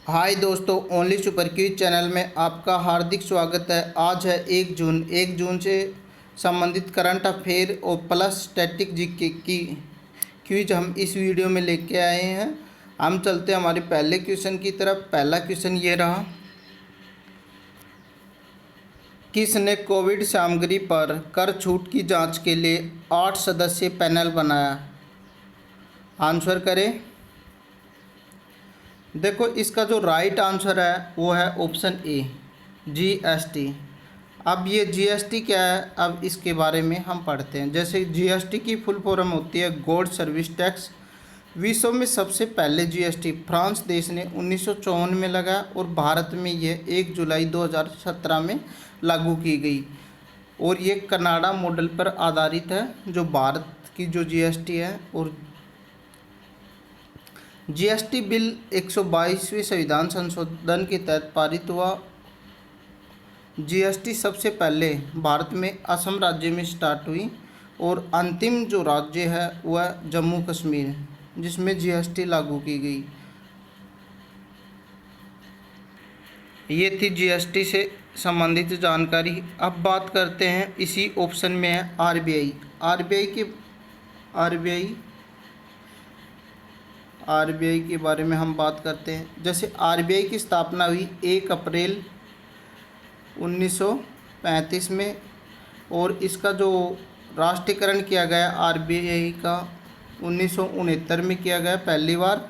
हाय दोस्तों, only super quiz channel में आपका हार्दिक स्वागत है। आज है 1 जून से संबंधित करंट अफेयर और प्लस स्टैटिक जीके की क्विज हम इस वीडियो में लेके आए हैं। हम चलते हैं हमारे पहले क्वेश्चन की तरफ। पहला क्वेश्चन ये रहा, किसने कोविड सामग्री पर कर छूट की जांच के लिए 8 सदस्यीय पैनल बनाया? आंसर करें। देखो, इसका जो राइट आंसर है वो है ऑप्शन ए, जीएसटी। अब ये जीएसटी क्या है, अब इसके बारे में हम पढ़ते हैं। जैसे जीएसटी की फुल फॉर्म होती है गुड्स सर्विस टैक्स। विश्व में सबसे पहले जीएसटी फ्रांस देश ने 1954 में लगाया और भारत में ये 1 जुलाई 2017 में लागू की गई। और ये कनाडा मॉडल पर आधारित है जो भारत की जो जीएसटी है। और जीएसटी बिल 122वें संविधान संशोधन के तहत पारित हुआ। जीएसटी सबसे पहले भारत में असम राज्य में स्टार्ट हुई और अंतिम जो राज्य है वह जम्मू कश्मीर, जिसमें जीएसटी लागू की गई। ये थी जीएसटी से संबंधित जानकारी। अब बात करते हैं, इसी ऑप्शन में है आरबीआई। आरबीआई के बारे में हम बात करते हैं। जैसे आरबीआई की स्थापना हुई 1 अप्रैल 1935 में और इसका जो राष्ट्रीयकरण किया गया आरबीआई का 1969 में किया गया पहली बार।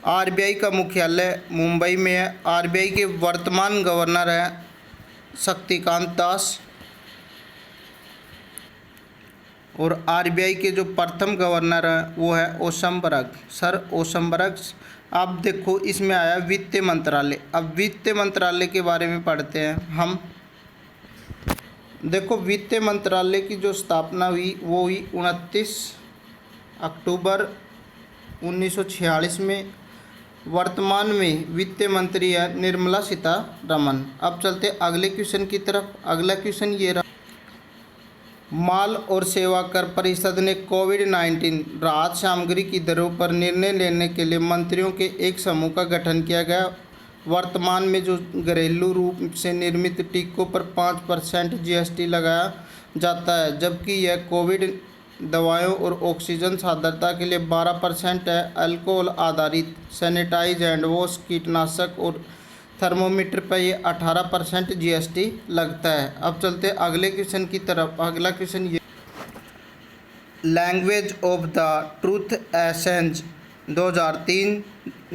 आरबीआई का मुख्यालय मुंबई में है। आरबीआई के वर्तमान गवर्नर हैं शक्तिकांत दास और आरबीआई के जो प्रथम गवर्नर हैं वो है ओशमबर्ग, सर ओशमबर्ग। अब देखो, इसमें आया वित्त मंत्रालय। अब वित्त मंत्रालय के बारे में पढ़ते हैं हम। देखो, वित्त मंत्रालय की जो स्थापना हुई वो हुई 29 अक्टूबर 1946 में। वर्तमान में वित्त मंत्री है निर्मला सीतारमण। अब चलते अगले क्वेश्चन की तरफ। अगला क्वेश्चन ये रहा, माल और सेवा कर परिषद ने कोविड-19 राहत सामग्री की दरों पर निर्णय लेने के लिए मंत्रियों के एक समूह का गठन किया गया। वर्तमान में जो घरेलू रूप से निर्मित टीकों पर 5% जीएसटी लगाया जाता है, जबकि यह कोविड दवाओं और ऑक्सीजन सांद्रता के लिए 12% है। अल्कोहल आधारित सैनिटाइज हैंड वॉश, कीटनाशक और थर्मोमीटर पर ये 18% जीएसटी लगता है। अब चलते अगले क्वेश्चन की तरफ। अगला क्वेश्चन ये, language of the truth essence 2003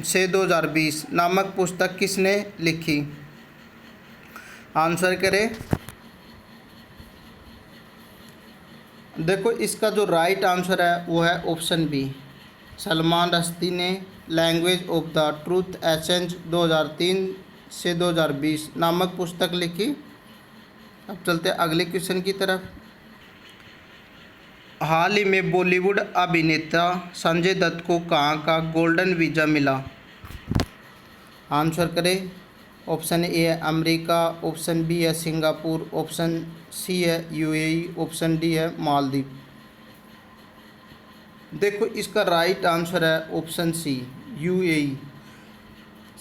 से 2020 नामक पुस्तक किसने लिखी? आंसर करें। देखो, इसका जो राइट आंसर है वो है ऑप्शन बी, सलमान रश्दी ने language of the truth essence 2003 से 2020 नामक पुस्तक लिखी। अब चलते अगले क्वेश्चन की तरफ। हाल ही में बॉलीवुड अभिनेता संजय दत्त को कहाँ का गोल्डन वीज़ा मिला? आंसर करें। ऑप्शन ए है अमेरिका, ऑप्शन बी है सिंगापुर, ऑप्शन सी है यूएई, ऑप्शन डी है मालदीव। देखो, इसका राइट आंसर है ऑप्शन सी, यूएई,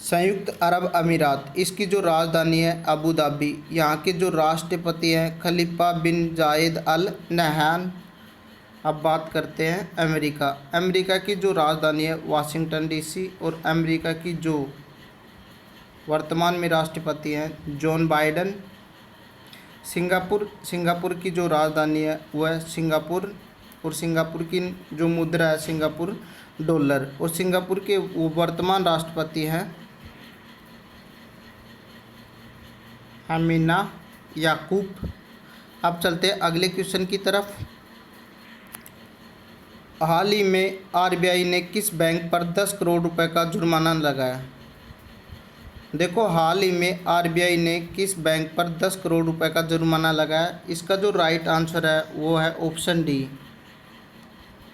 संयुक्त अरब अमीरात। इसकी जो राजधानी है अबू धाबी। यहाँ के जो राष्ट्रपति हैं खलीफा बिन जायद अल नहयान। अब बात करते हैं अमेरिका। अमेरिका की जो राजधानी है वाशिंगटन डीसी और अमेरिका की जो वर्तमान में राष्ट्रपति हैं जॉन बाइडन। सिंगापुर की जो राजधानी है वह है सिंगापुर और सिंगापुर की जो मुद्रा है सिंगापुर डॉलर। और सिंगापुर के वो वर्तमान राष्ट्रपति हैं अमीना याकूब। अब चलते हैं अगले क्वेश्चन की तरफ। हाल ही में आरबीआई ने किस बैंक पर 10 करोड़ रुपए का जुर्माना लगाया? देखो, हाल ही में आरबीआई ने किस बैंक पर 10 करोड़ रुपए का जुर्माना लगाया? इसका जो राइट आंसर है वो है ऑप्शन डी,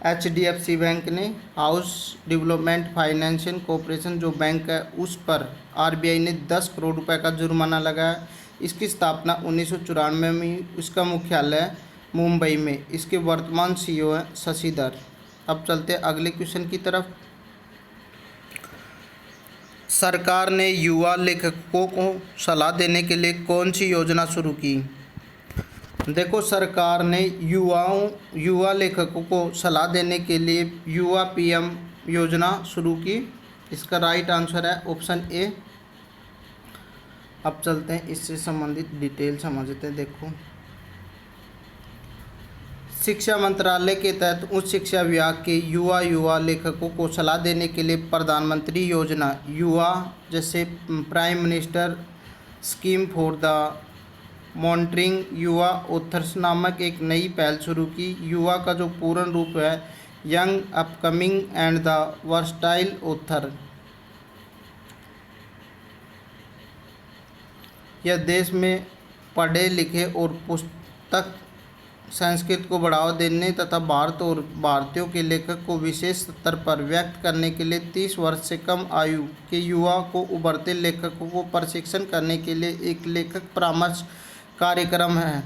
एचडीएफसी बैंक ने। हाउस डेवलपमेंट फाइनेंशियल कॉरपोरेशन जो बैंक है उस पर आरबीआई ने 10 करोड़ रुपए का जुर्माना लगाया। इसकी स्थापना 1994 में। इसका मुख्यालय मुंबई में। इसके वर्तमान सीईओ हैं शशिधर। अब चलते अगले क्वेश्चन की तरफ। सरकार ने युवा लेखकों को सलाह देने के लिए कौन सी योजना शुरू की? देखो, सरकार ने युवा लेखकों को सलाह देने के लिए युवा पीएम योजना शुरू की। इसका राइट आंसर है ऑप्शन ए। अब चलते हैं इससे संबंधित डिटेल समझते हैं। देखो, शिक्षा मंत्रालय के तहत उच्च शिक्षा विभाग के युवा लेखकों को सलाह देने के लिए प्रधानमंत्री योजना युवा, जैसे prime minister scheme for the monitoring युवा ऑथर्स नामक एक नई पहल शुरू की। युवा का जो पूर्ण रूप है young, upcoming and the versatile author. यह देश में पढ़े लिखे और पुस्तक संस्कृत को बढ़ावा देने तथा भारत और भारतीयों के लेखक को विशेष स्तर पर व्यक्त करने के लिए 30 वर्ष से कम आयु के युवा को उभरते लेखकों को प्रशिक्षण करने के लिए एक लेखक परामर्श कार्यक्रम है।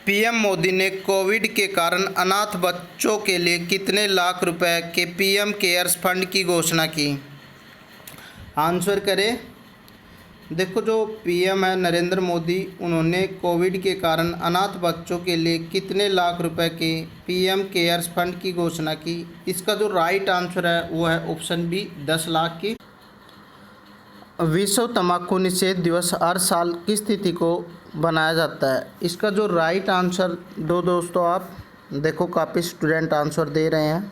पीएम मोदी ने कोविड के कारण अनाथ बच्चों के लिए कितने लाख रुपए के पीएम केयर्स फंड की घोषणा की? आंसर करें। देखो, जो पीएम है नरेंद्र मोदी, उन्होंने कोविड के कारण अनाथ बच्चों के लिए कितने लाख रुपए के पीएम केयर्स फंड की घोषणा की? इसका जो राइट आंसर है वो है ऑप्शन बी, 10 लाख की। विश्व तंबाकू निषेध दिवस हर साल किस तिथि को बनाया जाता है? इसका जो राइट आंसर दो दोस्तों, आप देखो काफ़ी स्टूडेंट आंसर दे रहे हैं,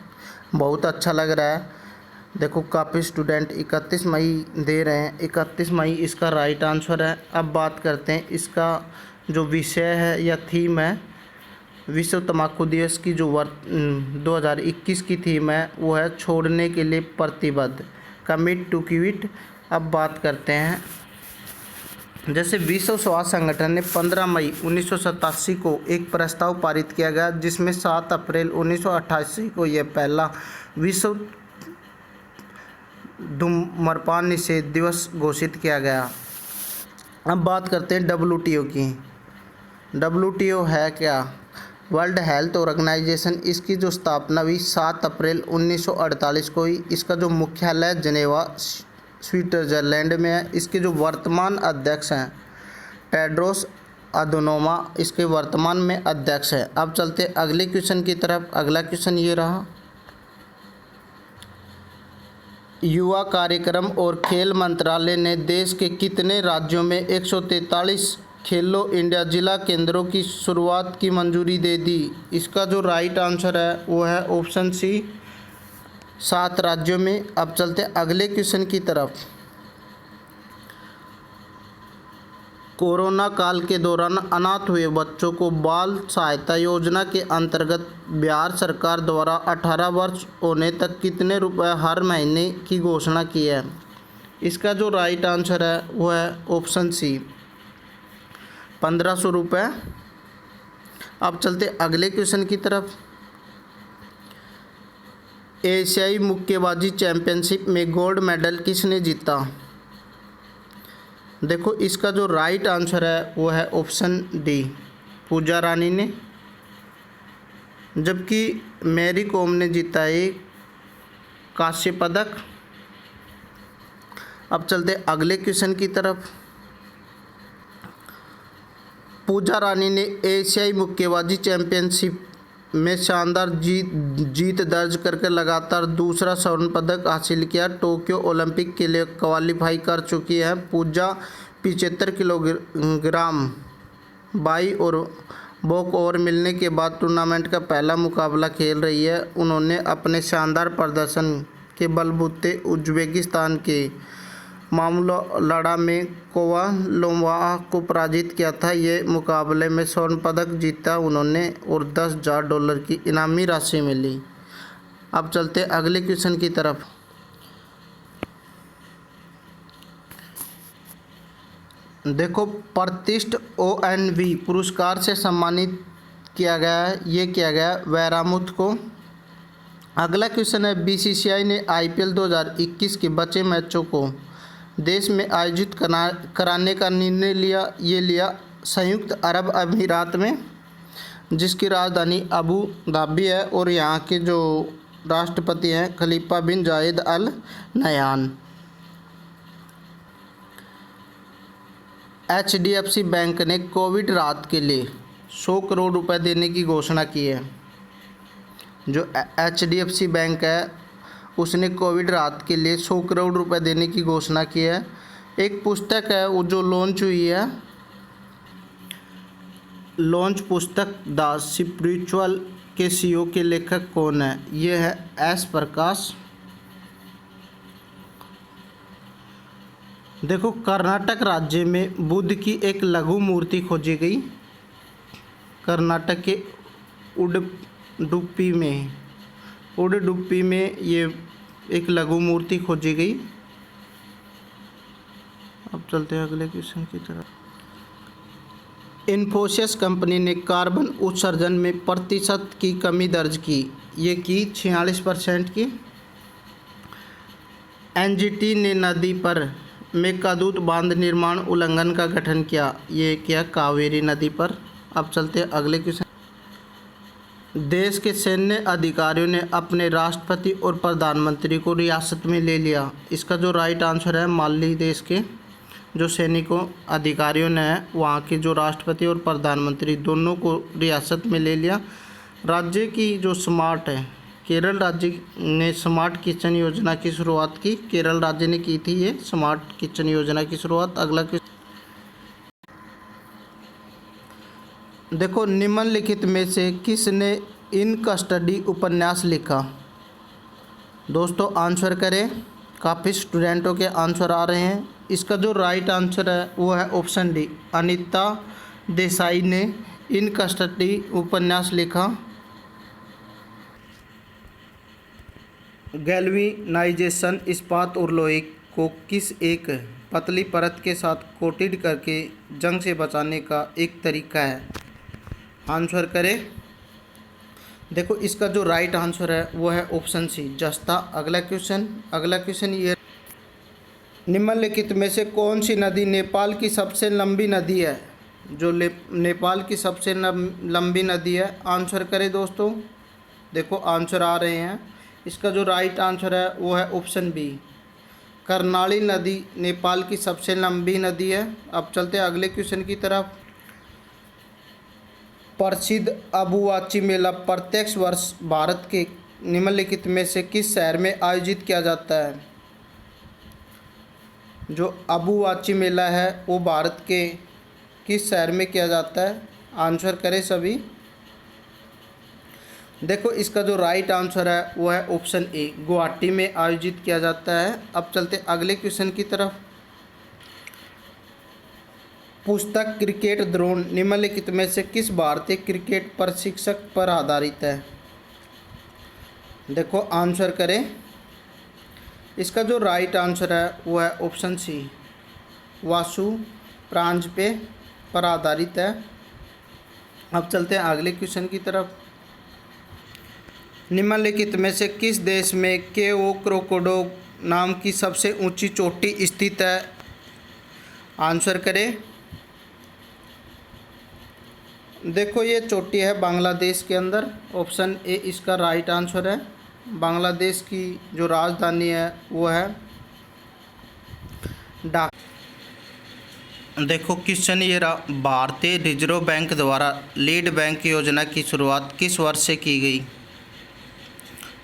बहुत अच्छा लग रहा है। देखो, काफ़ी स्टूडेंट 31 मई दे रहे हैं। 31 मई इसका राइट आंसर है। अब बात करते हैं इसका जो विषय है या थीम है, विश्व तंबाकू दिवस की जो 2021 की थीम है वो है छोड़ने के लिए प्रतिबद्ध, कमिट टू क्विट। अब बात करते हैं, जैसे विश्व स्वास्थ्य संगठन ने 15 मई 1987 को एक प्रस्ताव पारित किया गया, जिसमें 7 अप्रैल 1988 को यह पहला विश्व धूम्रपान निषेध दिवस घोषित किया गया। अब बात करते हैं WTO की। WTO है क्या? World health organisation. इसकी जो स्थापना हुई 7 अप्रैल 1948 को हुई। इसका जो मुख्यालय जेनेवा स्विट्जरलैंड में है। इसके जो वर्तमान अध्यक्ष हैं टेड्रोस अधनोमा, इसके वर्तमान में अध्यक्ष है। अब चलते अगले क्वेश्चन की तरफ। अगला क्वेश्चन ये रहा, युवा कार्यक्रम और खेल मंत्रालय ने देश के कितने राज्यों में 143 खेलो इंडिया जिला केंद्रों की शुरुआत की मंजूरी दे दी? इसका जो राइट आंसर है वो है ऑप्शन सी, 7 राज्यों में। अब चलते अगले क्वेश्चन की तरफ। कोरोना काल के दौरान अनाथ हुए बच्चों को बाल सहायता योजना के अंतर्गत बिहार सरकार द्वारा 18 वर्ष होने तक कितने रुपए हर महीने की घोषणा की है? इसका जो राइट आंसर है वो है ऑप्शन सी, 1500 रुपये। अब चलते अगले क्वेश्चन की तरफ। एशियाई मुक्केबाजी चैंपियनशिप में गोल्ड मेडल किसने जीता? देखो, इसका जो राइट आंसर है वो है ऑप्शन डी, पूजा रानी ने, जबकि मैरी कॉम ने जीता एक कांस्य पदक। अब चलते अगले क्वेश्चन की तरफ। पूजा रानी ने एशियाई मुक्केबाजी चैंपियनशिप में शानदार जीत दर्ज करके लगातार दूसरा स्वर्ण पदक हासिल किया। टोक्यो ओलंपिक के लिए क्वालिफाई कर चुकी है। पूजा 75 किलोग्राम बाई और वॉक ओवर मिलने के बाद टूर्नामेंट का पहला मुकाबला खेल रही है। उन्होंने अपने शानदार प्रदर्शन के बलबूते उज्बेकिस्तान के मामूलड़ा में कोवालोवा को पराजित किया था। ये मुकाबले में स्वर्ण पदक जीता उन्होंने और $10,000 की इनामी राशि मिली। अब चलते अगले क्वेश्चन की तरफ। देखो, प्रतिष्ठित ONV पुरस्कार से सम्मानित किया गया है, ये किया गया वैरामुथ को। अगला क्वेश्चन है, BCCI ने IPL 2021 के बचे मैचों को देश में आयोजित कराने का निर्णय लिया संयुक्त अरब अमीरात में, जिसकी राजधानी अबू धाबी है। और यहाँ के जो राष्ट्रपति हैं खलीफा बिन जायद अल नयान। HDFC बैंक ने कोविड राहत के लिए 100 करोड़ रुपए देने की घोषणा की है। जो HDFC बैंक है उसने कोविड राहत के लिए 100 करोड़ रुपए देने की घोषणा की है। एक पुस्तक है वो जो लॉन्च हुई है, लॉन्च पुस्तक द स्पिरिचुअल के CEO के लेखक कौन है? ये है S प्रकाश। देखो, कर्नाटक राज्य में बुद्ध की एक लघु मूर्ति खोजी गई। कर्नाटक के उडुपी में ये एक लघु मूर्ति खोजी गई। अब चलते हैं अगले क्वेश्चन की तरफ। इन्फोसिस कंपनी ने कार्बन उत्सर्जन में प्रतिशत की कमी दर्ज की। ये की 46% की। NGT ने नदी पर मेघदूत बांध निर्माण उल्लंघन का गठन किया। ये किया कावेरी नदी पर। अब चलते हैं अगले क्वेश्चन। देश के सैन्य अधिकारियों ने अपने राष्ट्रपति और प्रधानमंत्री को रियासत में ले लिया। इसका जो राइट आंसर है, माली देश के जो सैनिकों अधिकारियों ने वहाँ के जो राष्ट्रपति और प्रधानमंत्री दोनों को रियासत में ले लिया। राज्य की जो स्मार्ट है, केरल राज्य ने स्मार्ट किचन योजना की शुरुआत की। केरल राज्य ने की थी ये स्मार्ट किचन योजना की शुरुआत। अगला देखो, निम्नलिखित में से किसने इन कस्टडी उपन्यास लिखा? दोस्तों आंसर करें। काफ़ी स्टूडेंटों के आंसर आ रहे हैं। इसका जो राइट आंसर है वो है ऑप्शन डी, अनीता देसाई ने इन कस्टडी उपन्यास लिखा। गैल्वेनाइजेशन इस्पात और लोहे को किस एक पतली परत के साथ कोटेड करके जंग से बचाने का एक तरीका है? आंसर करें। देखो, इसका जो राइट आंसर है वो है ऑप्शन सी, जस्ता। अगला क्वेश्चन ये, निम्नलिखित में से कौन सी नदी नेपाल की सबसे लंबी नदी है? जो नेपाल की सबसे लंबी नदी है, आंसर करें दोस्तों। देखो आंसर आ रहे हैं। इसका जो राइट आंसर है वो है ऑप्शन बी, कर्णाली नदी नेपाल की सबसे लंबी नदी है। अब चलते हैं अगले क्वेश्चन की तरफ। प्रसिद्ध अबुवाची मेला प्रत्येक वर्ष भारत के निम्नलिखित में से किस शहर में आयोजित किया जाता है? जो अबुवाची मेला है वो भारत के किस शहर में किया जाता है? आंसर करें सभी। देखो, इसका जो राइट आंसर है वो है ऑप्शन ए, गुवाहाटी में आयोजित किया जाता है। अब चलते अगले क्वेश्चन की तरफ। पुस्तक क्रिकेट द्रोण निम्नलिखित में से किस भारतीय क्रिकेट प्रशिक्षक पर आधारित है? देखो आंसर करें। इसका जो राइट आंसर है वो है ऑप्शन सी, वासु प्रांजपे पर आधारित है। अब चलते हैं अगले क्वेश्चन की तरफ। निम्नलिखित में से किस देश में केओ क्रोकोडो नाम की सबसे ऊंची चोटी स्थित है? आंसर करें। देखो, ये चोटी है बांग्लादेश के अंदर। ऑप्शन ए इसका राइट आंसर है। बांग्लादेश की जो राजधानी है वो है ढाका। देखो क्वेश्चन ये रहा, भारतीय रिजर्व बैंक द्वारा लीड बैंक योजना की शुरुआत किस वर्ष से की गई?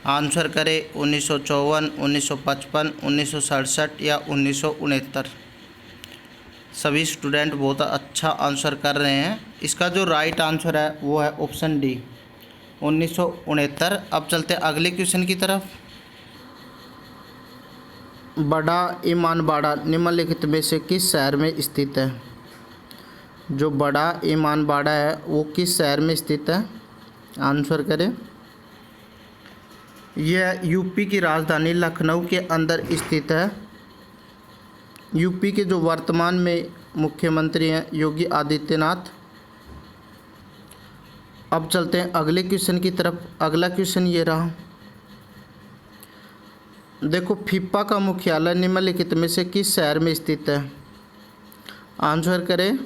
आंसर करें। 1954, 1955, 1967 या 1969। सभी स्टूडेंट बहुत अच्छा आंसर कर रहे हैं। इसका जो राइट आंसर है वो है ऑप्शन डी, 1969। अब चलते अगले क्वेश्चन की तरफ। बड़ा इमामबाड़ा निम्नलिखित में से किस शहर में स्थित है? जो बड़ा इमामबाड़ा है वो किस शहर में स्थित है? आंसर करें। यह यूपी की राजधानी लखनऊ के अंदर स्थित है। यूपी के जो वर्तमान में मुख्यमंत्री हैं योगी आदित्यनाथ। अब चलते हैं अगले क्वेश्चन की तरफ। अगला क्वेश्चन ये रहा, देखो फिफा का मुख्यालय निम्नलिखित में से किस शहर में स्थित है? आंसर करें।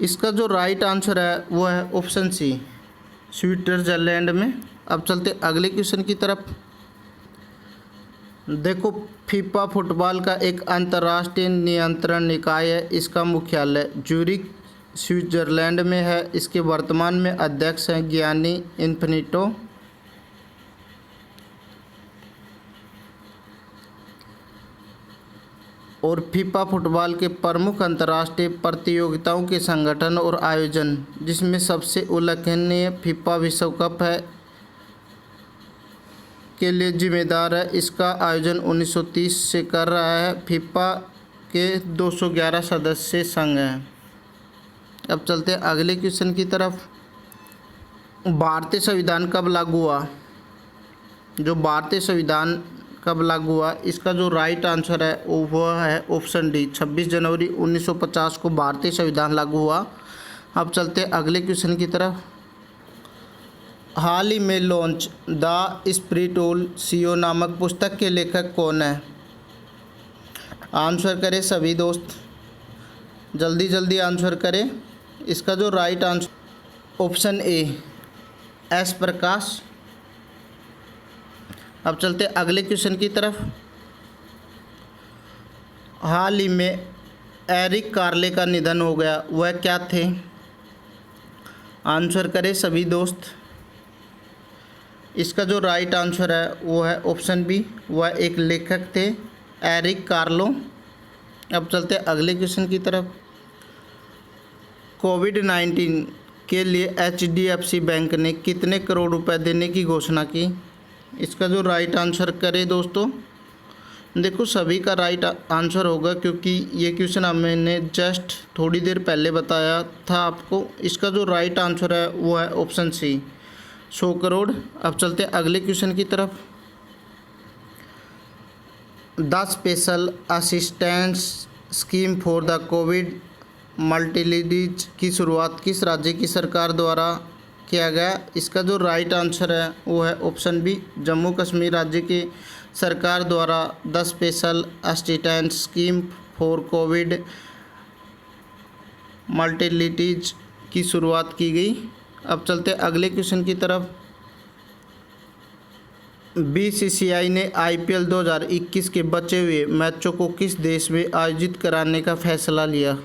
इसका जो राइट आंसर है वो है ऑप्शन सी, स्विट्जरलैंड में। अब चलते अगले क्वेश्चन की तरफ। देखो, फीफा फुटबॉल का एक अंतर्राष्ट्रीय नियंत्रण निकाय है। इसका मुख्यालय ज्यूरिख स्विट्जरलैंड में है। इसके वर्तमान में अध्यक्ष हैं गियानी इन्फिनिटो। और फीफा फुटबॉल के प्रमुख अंतर्राष्ट्रीय प्रतियोगिताओं के संगठन और आयोजन, जिसमें सबसे उल्लेखनीय फीफा विश्व कप है, के लिए जिम्मेदार है। इसका आयोजन 1930 से कर रहा है। फीफा के 211 सदस्य संघ हैं। अब चलते हैं अगले क्वेश्चन की तरफ। भारतीय संविधान कब लागू हुआ? जो भारतीय संविधान कब लागू हुआ, इसका जो राइट आंसर है वो है ऑप्शन डी, 26 जनवरी 1950 को भारतीय संविधान लागू हुआ। अब चलते हैं अगले क्वेश्चन की तरफ। हाल ही में लॉन्च द स्पिरिचुअल सीईओ नामक पुस्तक के लेखक कौन है? आंसर करें सभी दोस्त, जल्दी जल्दी आंसर करें। इसका जो right answer option A, S Prakash. अब चलते अगले क्वेश्चन की तरफ। हाल ही में एरिक कार्ले का निधन हो गया, वह क्या थे? आंसर करें सभी दोस्त। इसका जो राइट आंसर है वो है ऑप्शन बी, वह एक लेखक थे, एरिक कार्लो। अब चलते अगले क्वेश्चन की तरफ। कोविड-19 के लिए HDFC बैंक ने कितने करोड़ रुपए देने की घोषणा की? इसका जो राइट आंसर करें दोस्तों, देखो सभी का राइट आंसर होगा क्योंकि ये क्वेश्चन मैंने जस्ट थोड़ी देर पहले बताया था आपको। इसका जो राइट आंसर है वो है ऑप्शन सी, 100 करोड़। अब चलते हैं अगले क्वेश्चन की तरफ। The special assistance scheme for the COVID maladies की शुरुआत किस राज्य की सरकार द्वारा किया गया? इसका जो राइट आंसर है वो है ऑप्शन बी, जम्मू कश्मीर राज्य की सरकार द्वारा the special assistance scheme for COVID maladies की शुरुआत की गई। अब चलते अगले क्वेश्चन की तरफ। BCCI ने IPL 2021 के बचे हुए मैचों को किस देश में आयोजित कराने का फैसला लिया?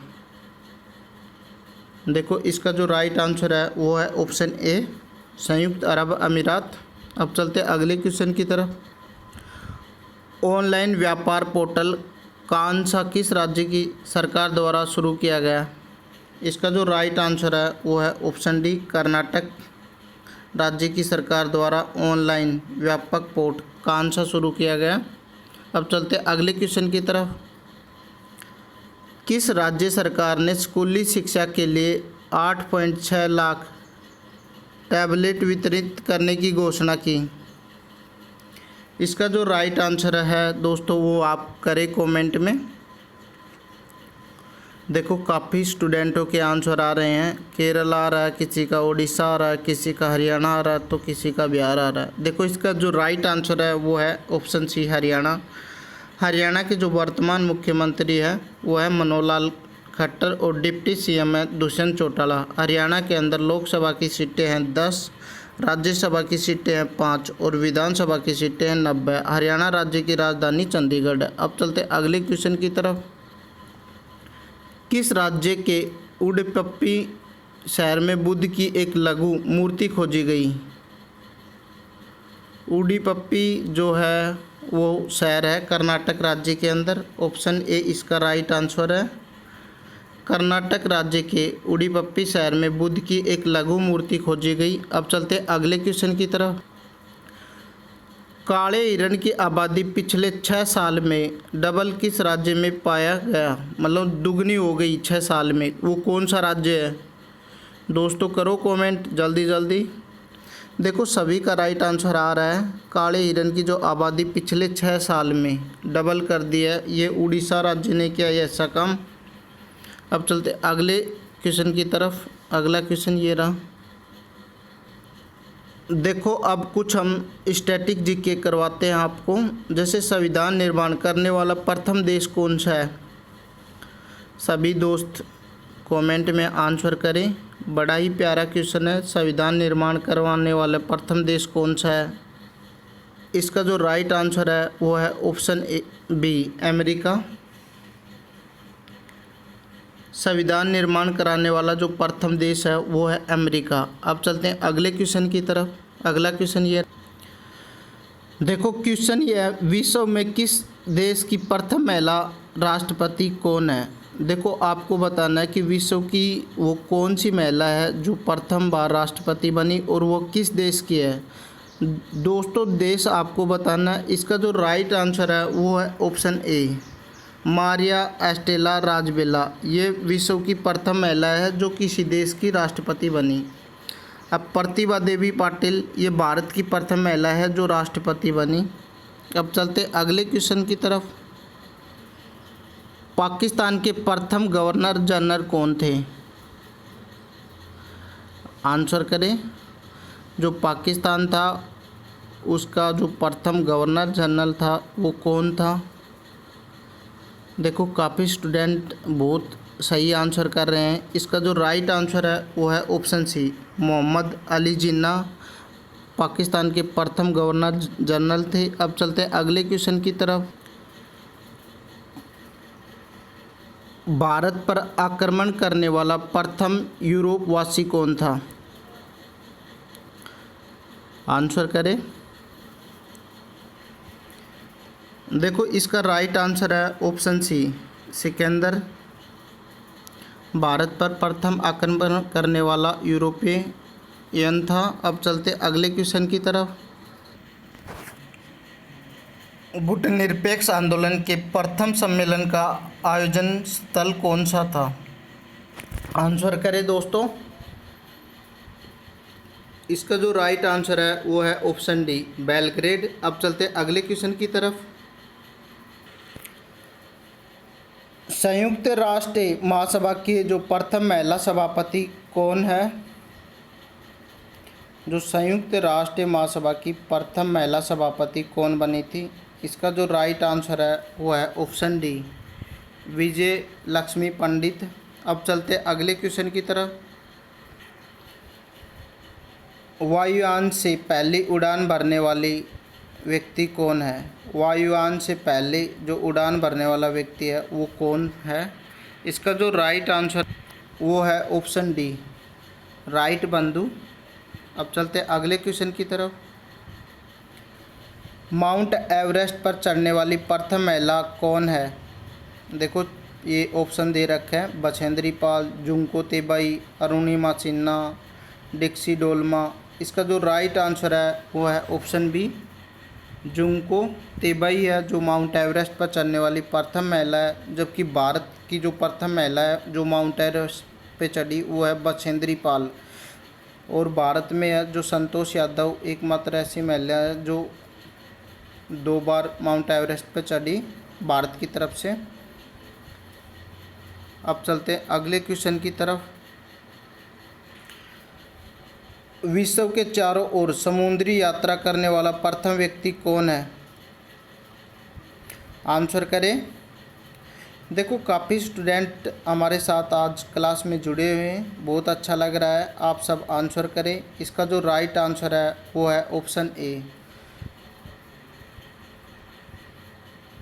देखो, इसका जो राइट आंसर है वो है ऑप्शन ए, संयुक्त अरब अमीरात। अब चलते अगले क्वेश्चन की तरफ। ऑनलाइन व्यापार पोर्टल कांसा किस राज्य की सरकार द्वारा शुरू किया गया? इसका जो राइट आंसर है वो है ऑप्शन डी, कर्नाटक राज्य की सरकार द्वारा ऑनलाइन व्यापक पोर्ट कांसा शुरू किया गया। अब चलते अगले क्वेश्चन की तरफ। किस राज्य सरकार ने स्कूली शिक्षा के लिए 8.6 लाख टैबलेट वितरित करने की घोषणा की? इसका जो राइट आंसर है दोस्तों वो आप करें कमेंट में। देखो, काफ़ी स्टूडेंटों के आंसर आ रहे हैं। केरल आ रहा है, किसी का उड़ीसा आ रहा है, किसी का हरियाणा आ रहा है, तो किसी का बिहार आ रहा है। देखो, इसका जो राइट आंसर है वो है ऑप्शन सी, हरियाणा। हरियाणा के जो वर्तमान मुख्यमंत्री है वो है मनोहर लाल खट्टर और डिप्टी CM है दुष्यंत चौटाला। हरियाणा के अंदर लोकसभा की सीटें हैं 10, राज्यसभा की सीटें हैं 5 और विधानसभा की सीटें हैं 90। हरियाणा राज्य की राजधानी चंडीगढ़ है। अब चलते अगले क्वेश्चन की तरफ। किस राज्य के उडुपी शहर में बुद्ध की एक लघु मूर्ति खोजी गई? उडुपी जो है वो शहर है कर्नाटक राज्य के अंदर। ऑप्शन ए इसका राइट आंसर है। कर्नाटक राज्य के उडुपी शहर में बुद्ध की एक लघु मूर्ति खोजी गई। अब चलते अगले क्वेश्चन की तरफ। काले हिरण की आबादी पिछले 6 साल में डबल किस राज्य में पाया गया, मतलब दुगनी हो गई 6 साल में, वो कौन सा राज्य है? दोस्तों करो कमेंट जल्दी जल्दी। देखो, सभी का राइट आंसर आ रहा है। काले हिरण की जो आबादी पिछले 6 साल में डबल कर दी है, ये उड़ीसा राज्य ने किया है ऐसा काम। अब चलते अगले क्वेश्चन की तरफ। अगला क्वेश्चन ये रहा। देखो, अब कुछ हम स्टैटिक जीके करवाते हैं आपको। जैसे संविधान निर्माण करने वाला प्रथम देश कौन सा है? सभी दोस्त कमेंट में आंसर करें। बड़ा ही प्यारा क्वेश्चन है। संविधान निर्माण करवाने वाला प्रथम देश कौन सा है? इसका जो राइट आंसर है वो है ऑप्शन बी, अमेरिका। संविधान निर्माण कराने वाला जो प्रथम देश है वो है अमेरिका। अब चलते हैं अगले क्वेश्चन की तरफ। अगला क्वेश्चन ये देखो, क्वेश्चन ये है, विश्व में किस देश की प्रथम महिला राष्ट्रपति कौन है? देखो, आपको बताना है कि विश्व की वो कौन सी महिला है जो प्रथम बार राष्ट्रपति बनी और वो किस देश की है। दोस्तों, देश आपको बताना है। इसका जो राइट आंसर है वो है ऑप्शन ए, मारिया एस्टेला राजबेला। ये विश्व की प्रथम महिला है जो किसी देश की राष्ट्रपति बनी। अब प्रतिभा देवी पाटिल, ये भारत की प्रथम महिला है जो राष्ट्रपति बनी। अब चलते अगले क्वेश्चन की तरफ। पाकिस्तान के प्रथम गवर्नर जनरल कौन थे? आंसर करें। जो पाकिस्तान था उसका जो प्रथम गवर्नर जनरल था वो कौन था? देखो, काफ़ी स्टूडेंट बहुत सही आंसर कर रहे हैं। इसका जो राइट आंसर है वो है ऑप्शन सी, मोहम्मद अली जिन्ना पाकिस्तान के प्रथम गवर्नर जनरल थे। अब चलते हैं अगले क्वेश्चन की तरफ। भारत पर आक्रमण करने वाला प्रथम यूरोपवासी कौन था? आंसर करें। देखो, इसका राइट आंसर है ऑप्शन सी, सिकंदर। भारत पर प्रथम आक्रमण करने वाला यूरोपियन था। अब चलते अगले क्वेश्चन की तरफ। गुटनिरपेक्ष आंदोलन के प्रथम सम्मेलन का आयोजन स्थल कौन सा था? आंसर करें दोस्तों। इसका जो राइट आंसर है वो है ऑप्शन डी, बेलग्रेड। अब चलते अगले क्वेश्चन की तरफ। संयुक्त राष्ट्र महासभा की जो प्रथम महिला सभापति कौन है? जो संयुक्त राष्ट्र महासभा की प्रथम महिला सभापति कौन बनी थी? इसका जो राइट आंसर है वो है ऑप्शन डी, विजय लक्ष्मी पंडित। अब चलते अगले क्वेश्चन की तरफ। वायुयान से पहली उड़ान भरने वाली व्यक्ति कौन है? वायुयान से पहले जो उड़ान भरने वाला व्यक्ति है वो कौन है? इसका जो राइट आंसर वो है ऑप्शन डी, राइट बंधु। अब चलते अगले क्वेश्चन की तरफ। माउंट एवरेस्ट पर चढ़ने वाली प्रथम महिला कौन है? देखो, ये ऑप्शन दे रखे हैं, बछेंद्री पाल, जुंको तेबाई, अरुणिमा सिन्हा, डिक्सी डोल्मा। इसका जो राइट आंसर है वो है ऑप्शन बी, जुंको तेबाई है जो माउंट एवरेस्ट पर चढ़ने वाली प्रथम महिला है। जबकि भारत की जो प्रथम महिला है जो माउंट एवरेस्ट पे चढ़ी वो है बछेंद्री पाल। और भारत में है जो संतोष यादव एकमात्र ऐसी महिला है जो 2 बार माउंट एवरेस्ट पे चढ़ी भारत की तरफ से। अब चलते हैं अगले क्वेश्चन की तरफ। विश्व के चारों ओर समुद्री यात्रा करने वाला प्रथम व्यक्ति कौन है? आंसर करें। देखो, काफ़ी स्टूडेंट हमारे साथ आज क्लास में जुड़े हुए हैं, बहुत अच्छा लग रहा है। आप सब आंसर करें। इसका जो राइट आंसर है वो है ऑप्शन ए,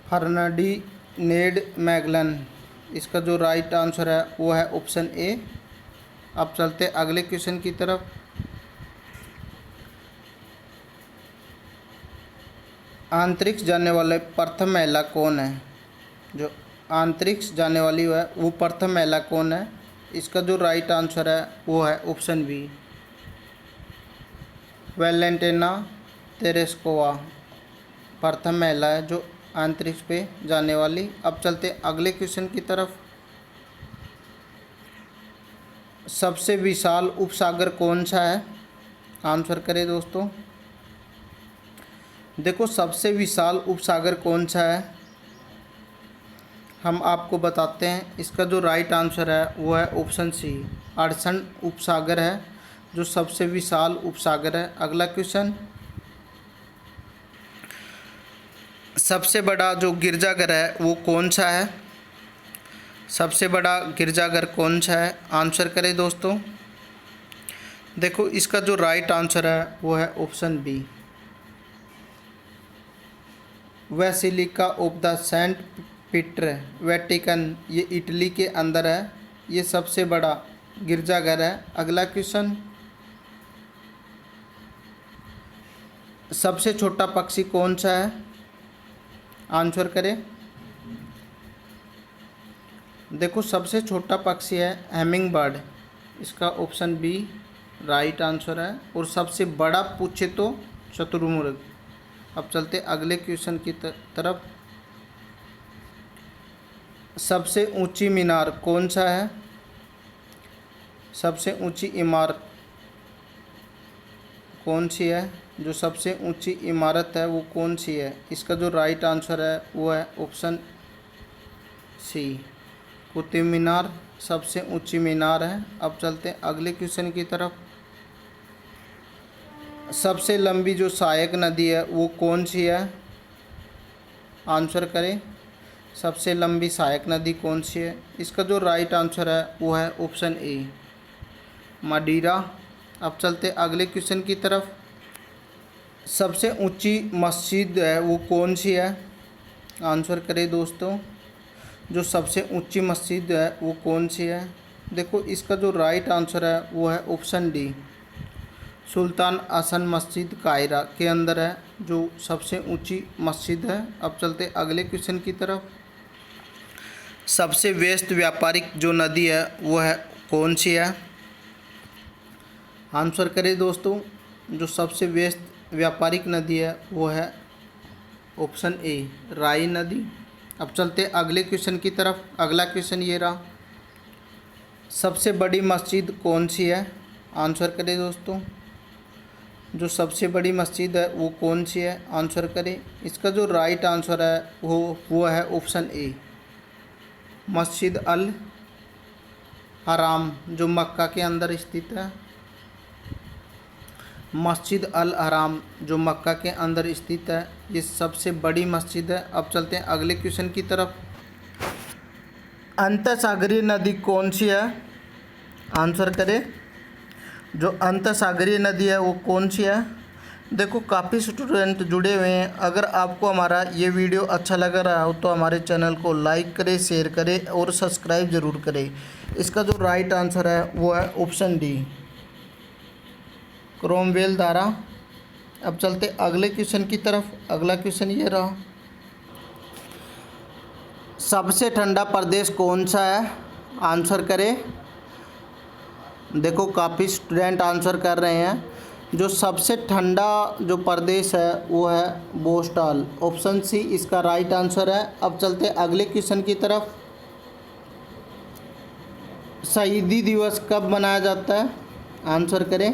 फर्डिनेंड मैगलन। इसका जो राइट आंसर है वो है ऑप्शन ए। अब चलते अगले क्वेश्चन की तरफ। अंतरिक्ष जाने वाले प्रथम महिला कौन है? जो अंतरिक्ष जाने वाली है वो प्रथम महिला कौन है? इसका जो राइट आंसर है वो है ऑप्शन बी, वेलेंटिना तेरेस्कोवा प्रथम महिला है जो अंतरिक्ष पे जाने वाली। अब चलते अगले क्वेश्चन की तरफ। सबसे विशाल उपसागर कौन सा है? आंसर करें दोस्तों। देखो, सबसे विशाल उपसागर कौन सा है हम आपको बताते हैं। इसका जो राइट आंसर है वो है ऑप्शन सी, अरसन उपसागर है जो सबसे विशाल उपसागर है। अगला क्वेश्चन। सबसे बड़ा जो गिरजाघर है वो कौन सा है? सबसे बड़ा गिरजाघर कौन सा है? आंसर करें दोस्तों। देखो इसका जो राइट आंसर है वो है option B, basilica of the saint Peter Vatican. ये इटली के अंदर है, ये सबसे बड़ा गिरजाघर है। अगला क्वेश्चन, सबसे छोटा पक्षी कौन सा है? आंसर करें। देखो सबसे छोटा पक्षी है हैमिंग बर्ड, इसका ऑप्शन बी राइट आंसर है। और सबसे बड़ा पूछे तो शुतुरमुर्ग। अब चलते अगले क्वेश्चन की तरफ। सबसे ऊंची मीनार कौन सा है? सबसे ऊंची इमारत कौन सी है? जो सबसे ऊंची इमारत है वो कौन सी है? इसका जो राइट आंसर है वो है ऑप्शन सी, कुतुब मीनार सबसे ऊंची मीनार है। अब चलते हैं अगले क्वेश्चन की तरफ। सबसे लंबी जो सहायक नदी है वो कौन सी है? आंसर करें। सबसे लंबी सहायक नदी कौन सी है? इसका जो राइट आंसर है वो है ऑप्शन ए, मडीरा। अब चलते अगले क्वेश्चन की तरफ। सबसे ऊंची मस्जिद है वो कौन सी है? आंसर करें दोस्तों। जो सबसे ऊंची मस्जिद है वो कौन सी है? देखो इसका जो राइट आंसर है वो है ऑप्शन डी, सुल्तान हसन मस्जिद कायरा के अंदर है जो सबसे ऊंची मस्जिद है। अब चलते अगले क्वेश्चन की तरफ। सबसे व्यस्त व्यापारिक जो नदी है वो है कौन सी है? आंसर करें दोस्तों। जो सबसे व्यस्त व्यापारिक नदी है वो है ऑप्शन ए, राई नदी। अब चलते अगले क्वेश्चन की तरफ। अगला क्वेश्चन ये रहा, सबसे बड़ी मस्जिद कौन सी है? आंसर करें दोस्तों। जो सबसे बड़ी मस्जिद है वो कौन सी है? आंसर करें। इसका जो राइट आंसर है वो है ऑप्शन ए, मस्जिद अल हराम जो मक्का के अंदर स्थित है। मस्जिद अल हराम जो मक्का के अंदर स्थित है, ये सबसे बड़ी मस्जिद है। अब चलते हैं अगले क्वेश्चन की तरफ। अंतःसागरीय नदी कौन सी है? आंसर करें। जो अंतःसागरीय नदी है वो कौन सी है? देखो काफ़ी स्टूडेंट जुड़े हुए हैं। अगर आपको हमारा ये वीडियो अच्छा लग रहा हो तो हमारे चैनल को लाइक करें, शेयर करें और सब्सक्राइब ज़रूर करें। इसका जो राइट आंसर है वो है ऑप्शन डी, क्रोमवेल धारा। अब चलते अगले क्वेश्चन की तरफ। अगला क्वेश्चन ये रहा, सबसे ठंडा प्रदेश कौन सा है? आंसर करें। देखो काफ़ी स्टूडेंट आंसर कर रहे हैं। जो सबसे ठंडा जो प्रदेश है वो है बोस्टल, ऑप्शन सी इसका राइट आंसर है। अब चलते अगले क्वेश्चन की तरफ। शहीदी दिवस कब मनाया जाता है? आंसर करें।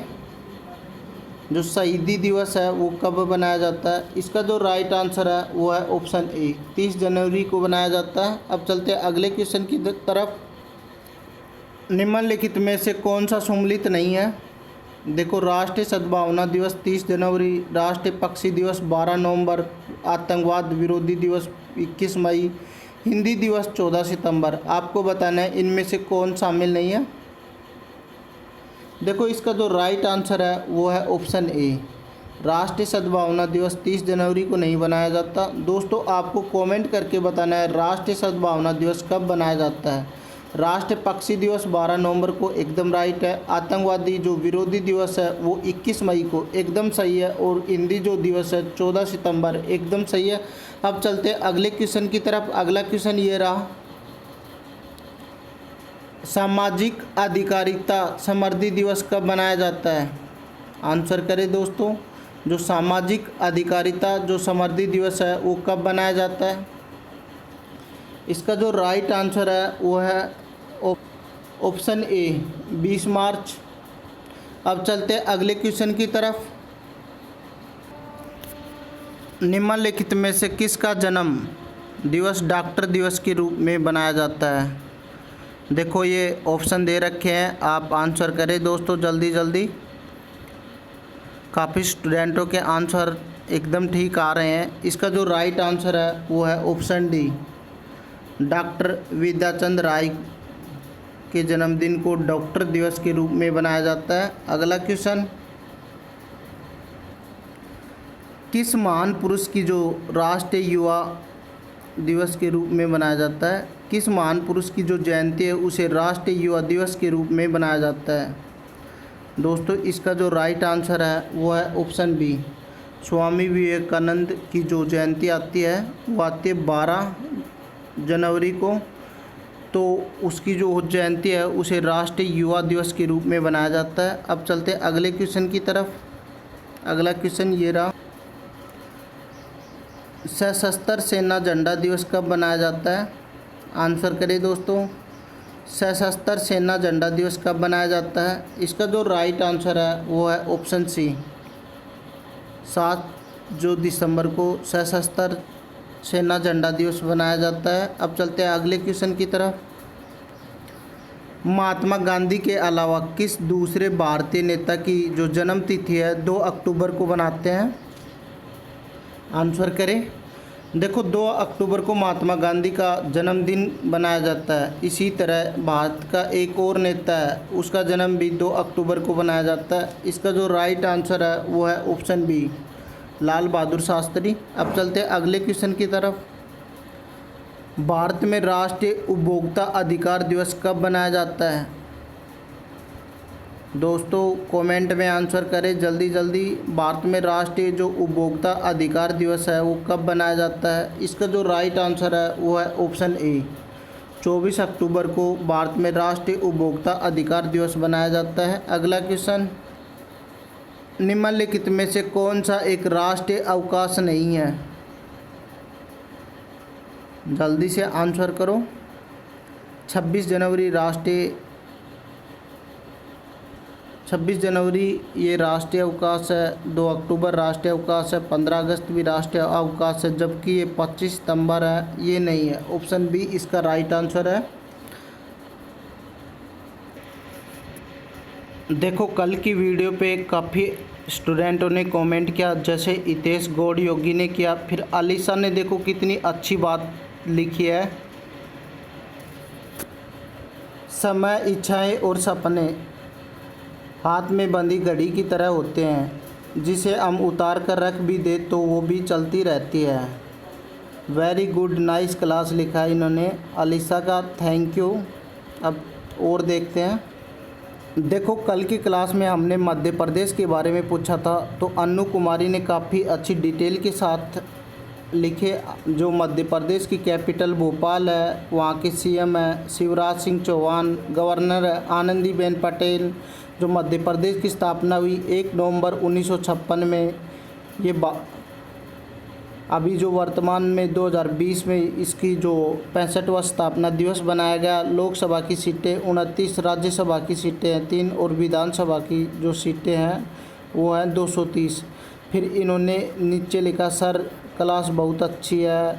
जो शहीदी दिवस है वो कब मनाया जाता है? इसका जो राइट आंसर है वो है ऑप्शन ए, 30 जनवरी को मनाया जाता है। अब चलते अगले क्वेश्चन की तरफ। निम्नलिखित में से कौन सा सम्मिलित नहीं है? देखो राष्ट्रीय सद्भावना दिवस 30 जनवरी, राष्ट्रीय पक्षी दिवस 12 नवंबर, आतंकवाद विरोधी दिवस 21 मई, हिंदी दिवस 14 सितंबर। आपको बताना है इनमें से कौन शामिल नहीं है। देखो इसका जो राइट आंसर है वो है ऑप्शन ए, राष्ट्रीय सद्भावना दिवस 30 जनवरी को नहीं बनाया जाता। दोस्तों आपको कमेंट करके बताना है राष्ट्रीय सद्भावना दिवस कब बनाया जाता है। राष्ट्रीय पक्षी दिवस 12 नवंबर को एकदम राइट है। आतंकवादी जो विरोधी दिवस है वो 21 मई को एकदम सही है। और हिंदी जो दिवस है 14 सितंबर एकदम सही है। अब चलते हैं अगले क्वेश्चन की तरफ। अगला क्वेश्चन ये रहा, सामाजिक अधिकारिता समृद्धि दिवस कब मनाया जाता है? आंसर करें दोस्तों। जो सामाजिक अधिकारिता जो समृद्धि दिवस है वो कब मनाया जाता है? इसका जो राइट आंसर है वो है ऑप्शन ए, 20 मार्च। अब चलते अगले क्वेश्चन की तरफ। निम्नलिखित में से किसका जन्म दिवस डॉक्टर दिवस के रूप में बनाया जाता है? देखो ये ऑप्शन दे रखे हैं, आप आंसर करें दोस्तों जल्दी जल्दी। काफ़ी स्टूडेंटों के आंसर एकदम ठीक आ रहे हैं। इसका जो राइट आंसर है वो है ऑप्शन डी, डॉक्टर विद्याचंद राय के जन्मदिन को डॉक्टर दिवस के रूप में बनाया जाता है। अगला क्वेश्चन, किस महान पुरुष की जो राष्ट्रीय युवा दिवस के रूप में बनाया जाता है? किस महान पुरुष की जो जयंती है उसे राष्ट्रीय युवा दिवस के रूप में बनाया जाता है? दोस्तों, इसका जो राइट आंसर है वो है ऑप्शन बी। स्वामी विवेकानंद की जो जयंती आती है वो आती है 12 जनवरी को, तो उसकी जो जयंती है उसे राष्ट्रीय युवा दिवस के रूप में बनाया जाता है। अब चलते हैं अगले क्वेश्चन की तरफ। अगला क्वेश्चन ये रहा, सशस्त्र सेना झंडा दिवस कब बनाया जाता है? आंसर करें दोस्तों, सशस्त्र सेना झंडा दिवस कब बनाया जाता है? इसका जो राइट आंसर है वो है ऑप्शन सी, 7 दिसंबर को सशस्त्र सेना झंडा दिवस बनाया जाता है। अब चलते हैं अगले क्वेश्चन की तरफ। महात्मा गांधी के अलावा किस दूसरे भारतीय नेता की जो जन्म तिथि है 2 अक्टूबर को बनाते हैं? आंसर करें। देखो, 2 अक्टूबर को महात्मा गांधी का जन्मदिन बनाया जाता है। इसी तरह भारत का एक और नेता है, उसका जन्म भी 2 अक्टूबर को बनाया जाता है। इसका जो राइट आंसर है वो है ऑप्शन बी, लाल बहादुर शास्त्री। अब चलते हैं अगले क्वेश्चन की तरफ। भारत में राष्ट्रीय उपभोक्ता अधिकार दिवस कब बनाया जाता है? दोस्तों, कमेंट में आंसर करें जल्दी जल्दी। भारत में राष्ट्रीय जो उपभोक्ता अधिकार दिवस है वो कब बनाया जाता है? इसका जो राइट आंसर है वो है ऑप्शन ए, 24 अक्टूबर को भारत में राष्ट्रीय उपभोक्ता अधिकार दिवस बनाया जाता है। अगला क्वेश्चन, निम्नलिखित में से कौन सा एक राष्ट्रीय अवकाश नहीं है? जल्दी से आंसर करो। 26 जनवरी ये राष्ट्रीय अवकाश है, 2 अक्टूबर राष्ट्रीय अवकाश है, 15 अगस्त भी राष्ट्रीय अवकाश है, जबकि ये 25 सितंबर है, ये नहीं है। ऑप्शन बी इसका राइट आंसर है। देखो, कल की वीडियो पे काफ़ी स्टूडेंटों ने कमेंट किया, जैसे हितेश गौड़ योगी ने किया, फिर अलीसा ने देखो कितनी अच्छी बात लिखी है, समय, इच्छाएं और सपने हाथ में बंधी घड़ी की तरह होते हैं, जिसे हम उतार कर रख भी दे तो वो भी चलती रहती है। वेरी गुड, नाइस क्लास लिखा है इन्होंने, अलीसा का थैंक यू। अब और देखते हैं। देखो, कल की क्लास में हमने मध्य प्रदेश के बारे में पूछा था, तो अन्नू कुमारी ने काफ़ी अच्छी डिटेल के साथ लिखे। जो मध्य प्रदेश की कैपिटल भोपाल है, वहाँ के सीएम है शिवराज सिंह चौहान, गवर्नर है आनंदीबेन पटेल। जो मध्य प्रदेश की स्थापना हुई 1 नवंबर 1956 में, ये अभी जो वर्तमान में 2020 में इसकी जो 65वां स्थापना दिवस बनाया गया। लोकसभा की सीटें 29, राज्यसभा की सीटें हैं 3 और विधानसभा की जो सीटें हैं वो हैं 230। फिर इन्होंने नीचे लिखा, सर क्लास बहुत अच्छी है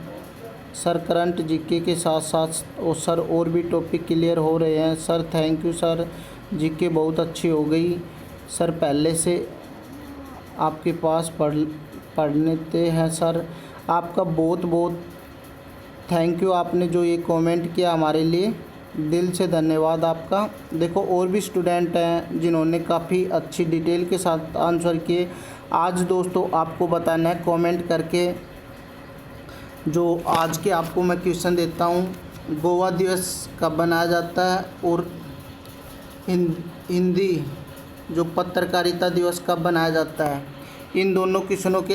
सर, करंट जीके के साथ साथ और सर और भी टॉपिक क्लियर हो रहे हैं sir, thank you sir, GK बहुत अच्छी हो गई सर, पहले से आपके पास पढ़ते हैं सर। आपका बहुत बहुत थैंक यू, आपने जो ये कमेंट किया हमारे लिए, दिल से धन्यवाद आपका। देखो, और भी स्टूडेंट हैं जिन्होंने काफ़ी अच्छी डिटेल के साथ आंसर किए। आज दोस्तों आपको बताना है कमेंट करके, जो आज के आपको मैं क्वेश्चन देता हूँ, गोवा दिवस कब बनाया जाता है और हिंदी जो पत्रकारिता दिवस कब बनाया जाता है। इन दोनों क्वेश्चनों के